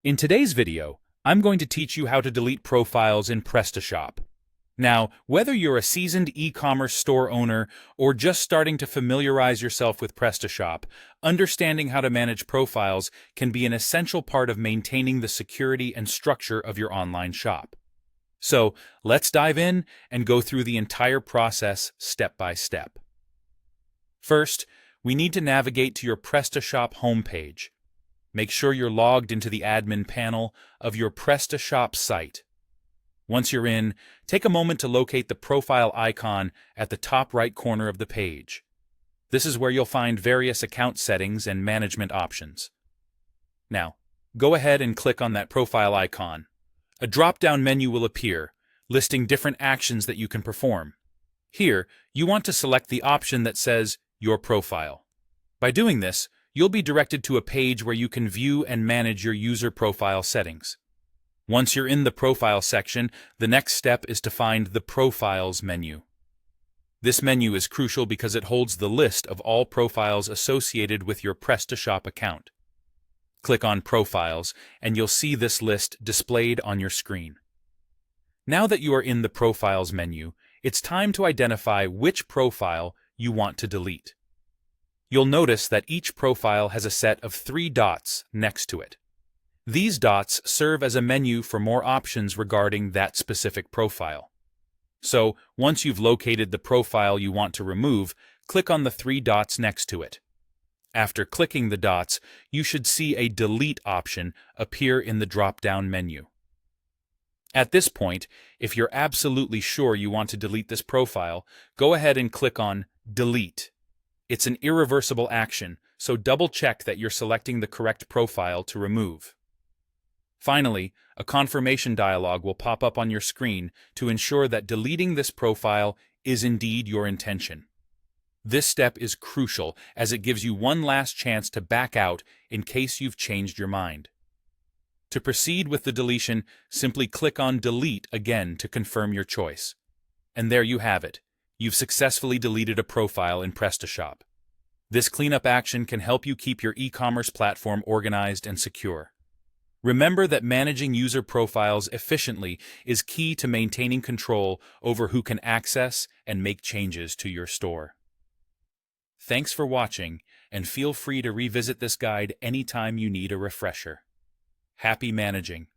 In today's video, I'm going to teach you how to delete profiles in Prestashop. Now, whether you're a seasoned e-commerce store owner or just starting to familiarize yourself with Prestashop, understanding how to manage profiles can be an essential part of maintaining the security and structure of your online shop. So, let's dive in and go through the entire process step by step. First, we need to navigate to your Prestashop homepage. Make sure you're logged into the admin panel of your Prestashop site. Once you're in, take a moment to locate the profile icon at the top right corner of the page. This is where you'll find various account settings and management options. Now, go ahead and click on that profile icon. A drop-down menu will appear, listing different actions that you can perform. Here, you want to select the option that says Your Profile. By doing this, you'll be directed to a page where you can view and manage your user profile settings. Once you're in the Profile section, the next step is to find the Profiles menu. This menu is crucial because it holds the list of all profiles associated with your Prestashop account. Click on Profiles, and you'll see this list displayed on your screen. Now that you are in the Profiles menu, it's time to identify which profile you want to delete. You'll notice that each profile has a set of 3 dots next to it. These dots serve as a menu for more options regarding that specific profile. So, once you've located the profile you want to remove, click on the 3 dots next to it. After clicking the dots, you should see a Delete option appear in the drop-down menu. At this point, if you're absolutely sure you want to delete this profile, go ahead and click on Delete. It's an irreversible action, so double-check that you're selecting the correct profile to remove. Finally, a confirmation dialog will pop up on your screen to ensure that deleting this profile is indeed your intention. This step is crucial as it gives you one last chance to back out in case you've changed your mind. To proceed with the deletion, simply click on Delete again to confirm your choice. And there you have it. You've successfully deleted a profile in Prestashop. This cleanup action can help you keep your e-commerce platform organized and secure. Remember that managing user profiles efficiently is key to maintaining control over who can access and make changes to your store. Thanks for watching, and feel free to revisit this guide anytime you need a refresher. Happy managing!